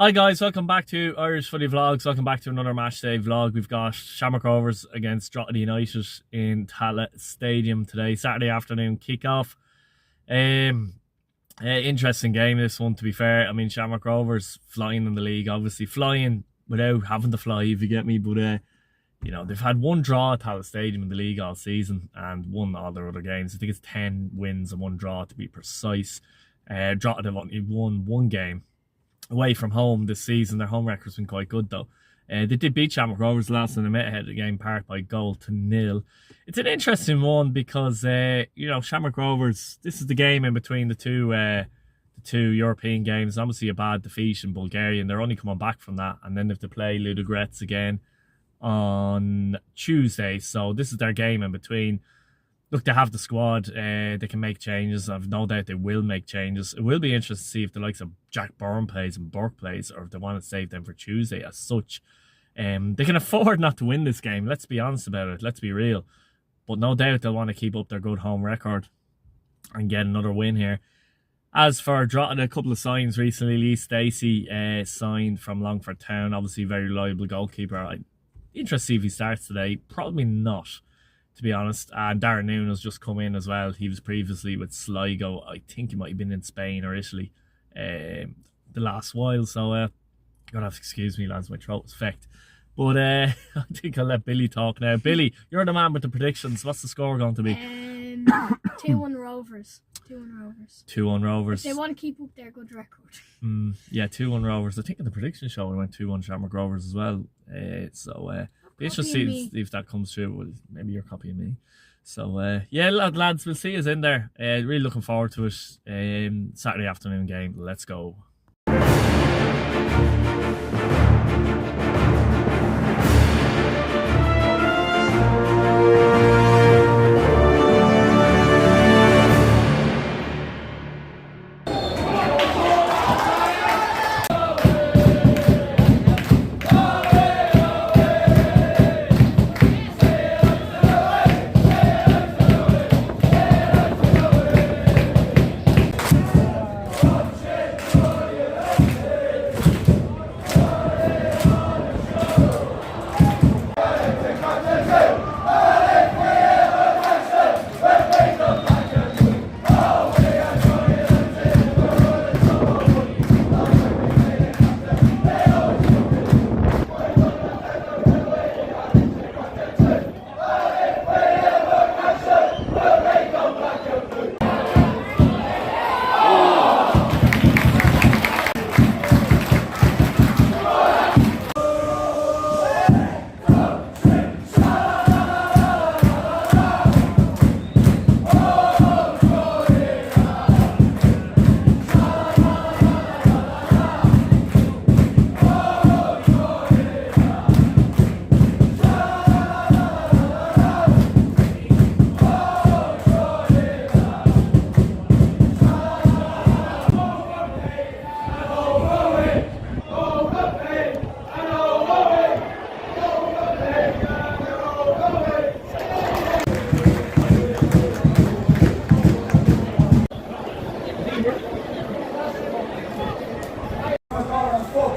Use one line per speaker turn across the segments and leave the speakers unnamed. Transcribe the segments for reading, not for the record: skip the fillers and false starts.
Hi guys, welcome back to Irish Footy Vlogs. Welcome back to another Matchday vlog. We've got Shamrock Rovers against Drogheda United in Tallaght Stadium today, Saturday afternoon kickoff. Interesting game this one, to be fair. I mean, Shamrock Rovers flying in the league, obviously flying without having to fly, if you get me. But you know, they've had one draw at Tallaght Stadium in the league all season and won all their other games. I think it's 10 wins and 1 draw to be precise. Drogheda have only won 1 game away from home this season. Their home record's been quite good though. They did beat Shamrock Rovers last in the Matchday at Game Park by 1-0. It's an interesting one because you know, Shamrock Rovers, this is the game in between the two European games. Obviously a bad defeat in Bulgaria, and they're only coming back from that, and then they have to play Ludogorets again on Tuesday. So this is their game in between. Look, they have the squad, they can make changes. I've no doubt they will make changes. It will be interesting to see if the likes of Jack Byrne plays and Burke plays, or if they want to save them for Tuesday as such. They can afford not to win this game, let's be honest about it, let's be real. But no doubt they'll want to keep up their good home record and get another win here. As for Drogheda, a couple of signs recently. Lee Stacey signed from Longford Town, obviously very reliable goalkeeper. I'm interested to see if he starts today, probably not, to be honest. And Darren Noon has just come in as well. He was previously with Sligo. I think he might have been in Spain or Italy the last while. So you're gonna have to excuse me, lads, my throat was fecked. But I think I'll let Billy talk now. Billy, you're the man with the predictions. What's the score going to be?
2-1 Rovers. 2-1 Rovers.
2-1 Rovers.
If they want to keep up their good record.
Yeah, 2-1 Rovers. I think in the prediction show we went 2-1 Shamrock Rovers as well. Be interested to see if that comes through. Well, maybe you're copying me. So yeah, lads, we'll see us in there. Really looking forward to it. Saturday afternoon game. Let's go.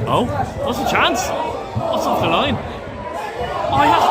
Oh, what's the chance? What's off the line? Oh, yeah.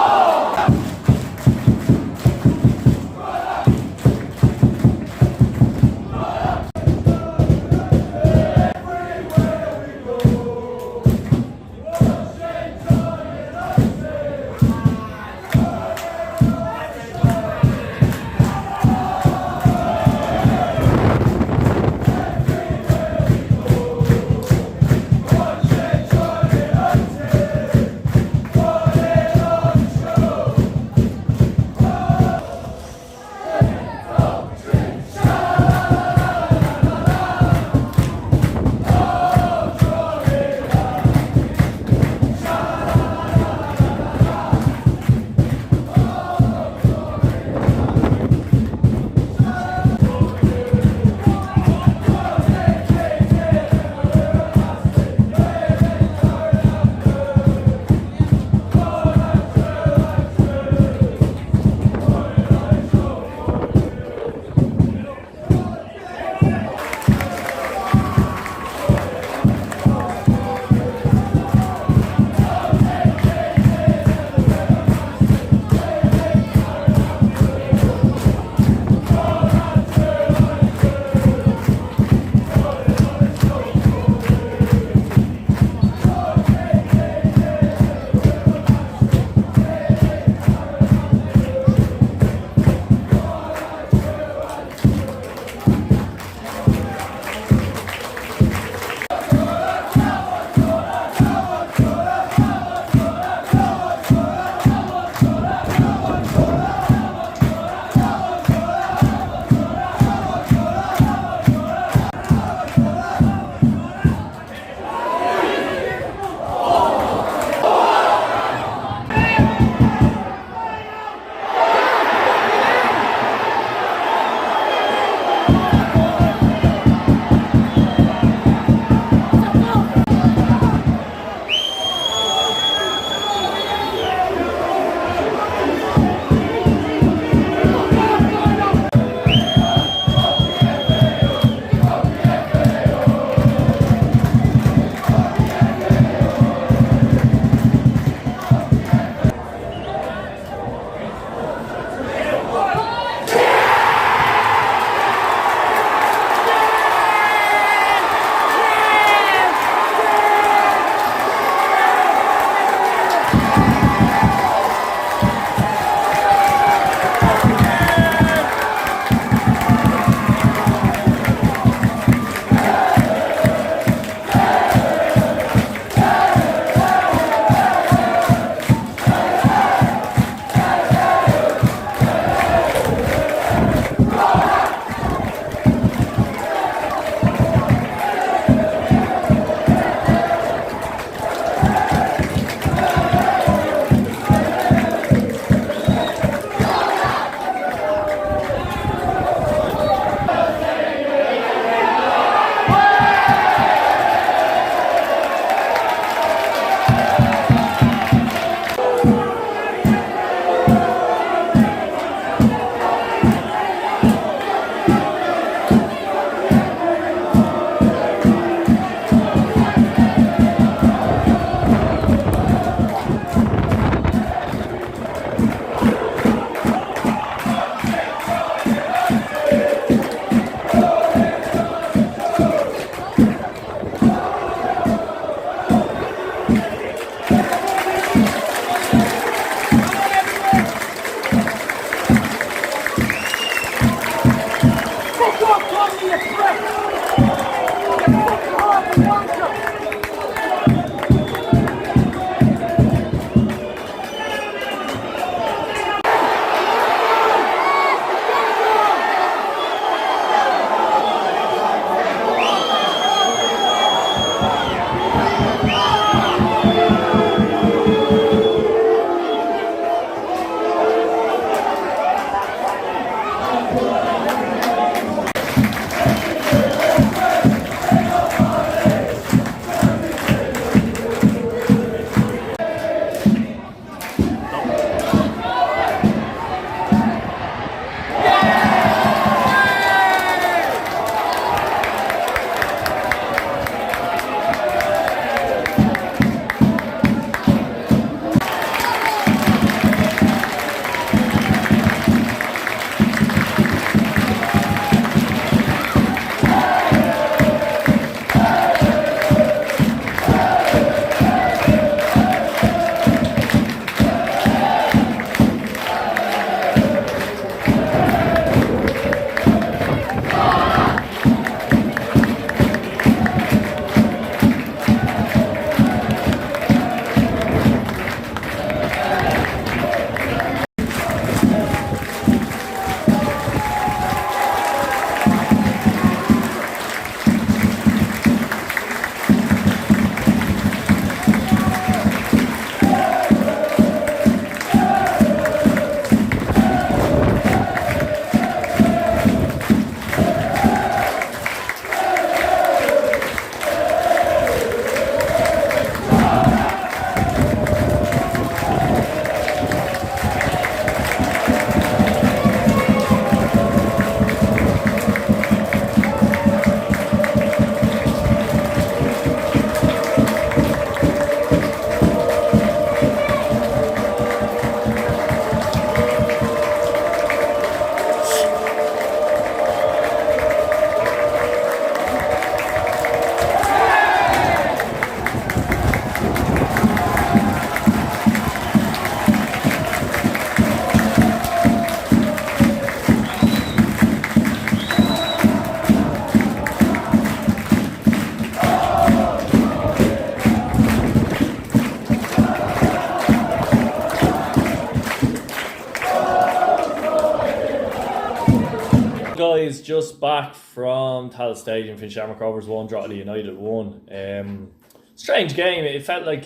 guys, just back from Tallaght Stadium for Shamrock Rovers 1, Drogheda United 1. Strange game. It felt like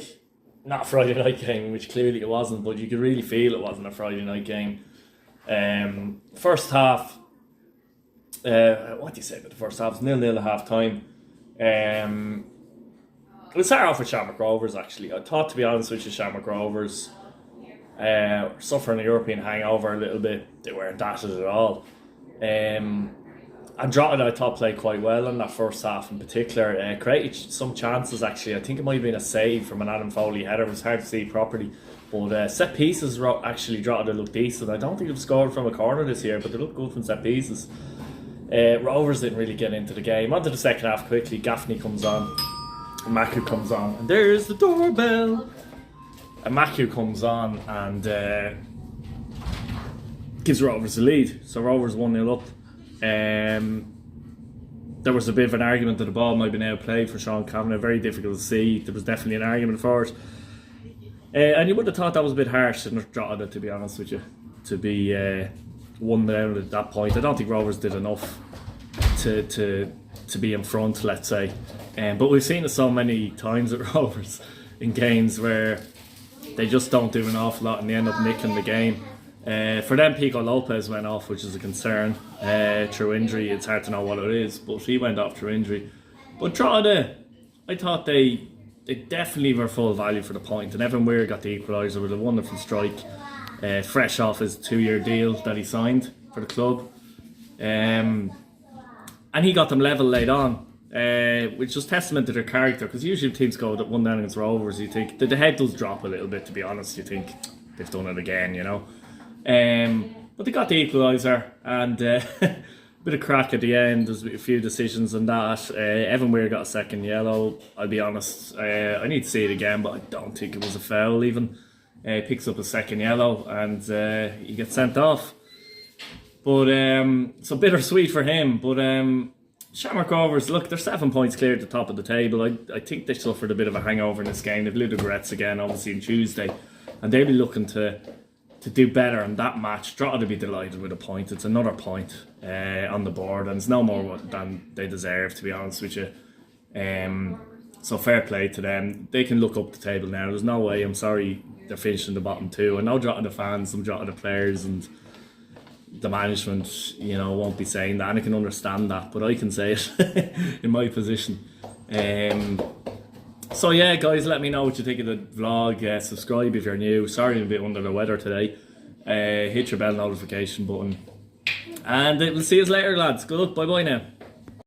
not a Friday night game, which clearly it wasn't, but you could really feel it wasn't a Friday night game. First half, what do you say about the first half? It was 0-0 at half time. We'll start off with Shamrock Rovers actually. I thought, to be honest with you, Shamrock Rovers suffering a European hangover a little bit. They weren't at it at all. And Drogheda, I thought, played quite well in that first half in particular. Created some chances actually. I think it might have been a save from an Adam Foley header. It was hard to see properly. But set pieces, actually Drogheda looked decent. I don't think they've scored from a corner this year, but they look good from set pieces. Rovers didn't really get into the game. Onto the second half quickly. Gaffney comes on. Emakhu comes on. And there's the doorbell. Emakhu comes on and gives Rovers the lead. So Rovers 1-0 up. There was a bit of an argument that the ball might have been outplayed for Sean Kavanagh. Very difficult to see. There was definitely an argument for it. And you would have thought that was a bit harsh in Drogheda, to be honest with you, to be 1-0 at that point. I don't think Rovers did enough to be in front, let's say. But we've seen it so many times at Rovers in games where they just don't do an awful lot and they end up nicking the game. For them, Pico Lopez went off, which is a concern. Through injury, it's hard to know what it is, but he went off through injury. But Drogheda, I thought they definitely were full value for the point, and Evan Weir got the equaliser with a wonderful strike, fresh off his 2-year deal that he signed for the club. And he got them level late on, which was testament to their character, because usually teams go 1-0 against Rovers, you think the head does drop a little bit, to be honest. You think they've done it again, you know. But they got the equaliser, and a bit of crack at the end. There's a few decisions on that. Evan Weir got a second yellow. I'll be honest, I need to see it again, but I don't think it was a foul even. Picks up a second yellow and he gets sent off. But it's a bittersweet for him. But Shamrock Rovers, look, they're 7 points clear at the top of the table. I think they suffered a bit of a hangover in this game. They've Ludogorets again, obviously, on Tuesday, and they'll be looking to do better in that match. Drogheda to be delighted with a point. It's another point on the board, and it's no more than they deserve, to be honest with you. So fair play to them. They can look up the table now. There's no way, I'm sorry, they're finishing the bottom two. I know Drogheda fans, some Drogheda players and the management, you know, won't be saying that, and I can understand that, but I can say it in my position. So yeah, guys, let me know what you think of the vlog. Subscribe if you're new. Sorry I'm a bit under the weather today. Hit your bell notification button, and we'll see you later, lads. Good luck. Bye bye now.